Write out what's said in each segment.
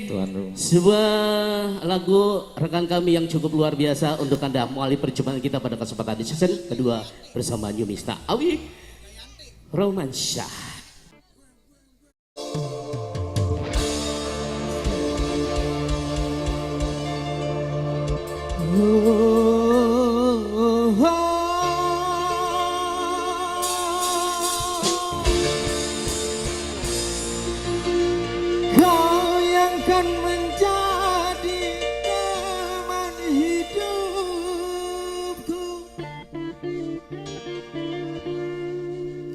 tuan rumah. Sebuah lagu rekan kami yang cukup luar biasa untuk Anda mengawali perjumpaan kita pada kesempatan di season kedua bersama New Mista Awi Romansyah. Kau yang kan menjadi teman hidupku,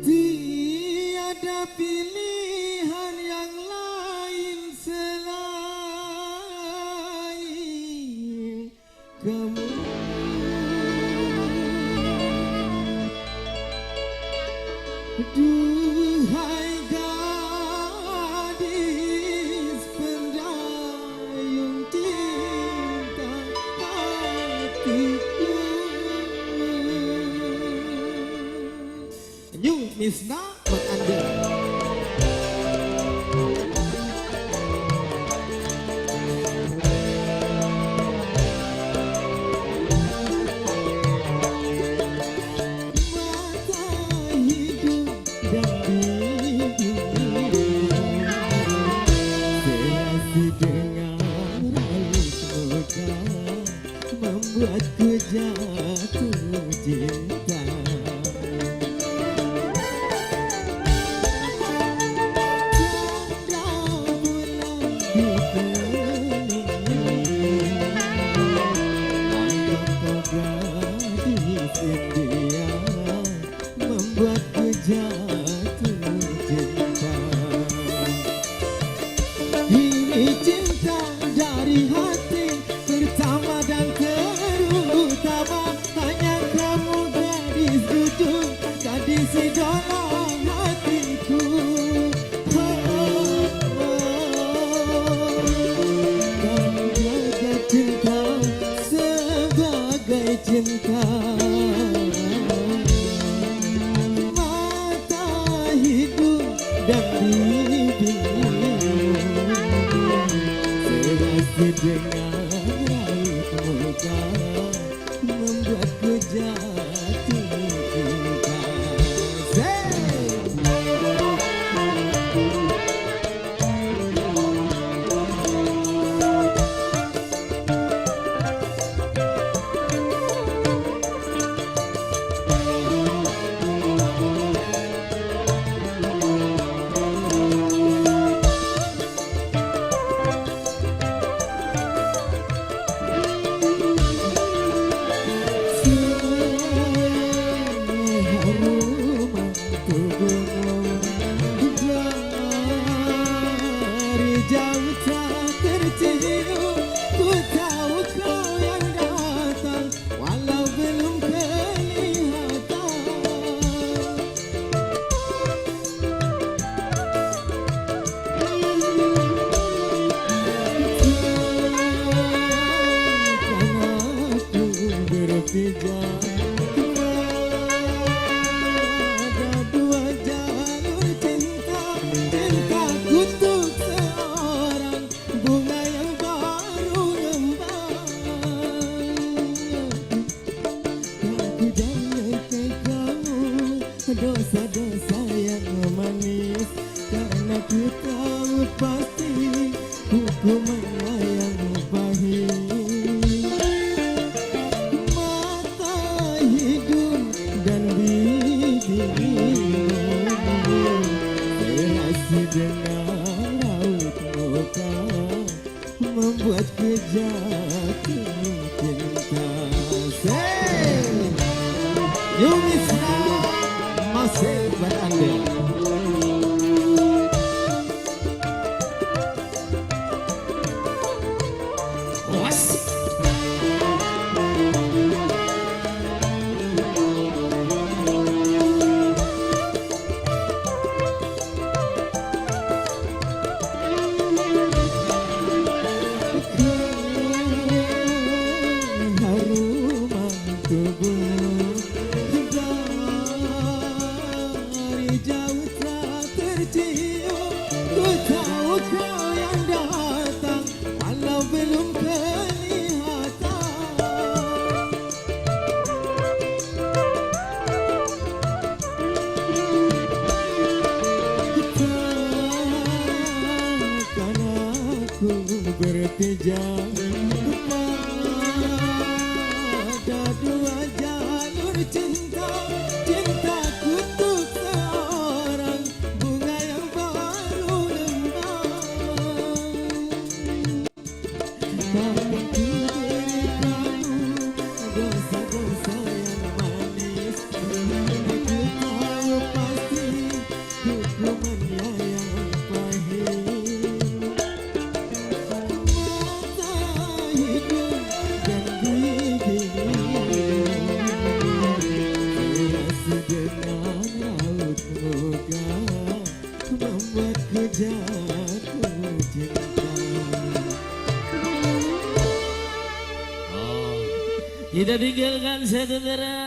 tiada pilihan yang lain selain kamu. Duhai gadis pendayung cinta hatiku, New Misna buat Anda. Membuatku jatuh cinta. Canda bulan di kening, anggap kau gadis India, membuatku jatuh cinta. Ini cinta dari hati pertama dan terutama, hanya kamu gadis jujur, gadis idola hatiku. Dan jaga cinta sebagai cinta. Mata hidung dan bibir serasi dengan raut muka, membuatku jatuh cinta. Jauh tak tercium, ku tahu kau yang datang, walau belum kelihatan. Karena aku berpijak, ada dua jalur cinta, cintaku untuk seorang bunga yang baru ngembang. Aku jangan ke kamu dosa-dosa yang manis, karena ku tahu pasti hukumannya yang pahit. Mata, hidung, dan bibir serasi dengan raut muka, membuatku jatuh cinta. New Misna masih buat Anda. ku berpijak kepada dua jalur cinta. Cintaku untuk seorang bunga yang baru rembang. Takkan ku beri kamu dosa-dosa yang manis. Aku tahu pasti hukumannya yang pahit. Masa hidup dan gigi hiasi dengan raut muka membuatku jatuh cinta. Kita tinggalkan saudara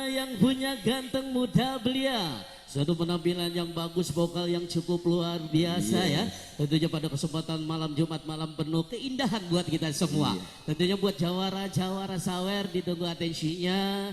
yang punya ganteng muda belia. Suatu penampilan yang bagus, vokal yang cukup luar biasa ya. Tentunya pada kesempatan malam Jumat, malam penuh keindahan buat kita semua. Tentunya buat jawara-jawara sawer ditunggu atensinya.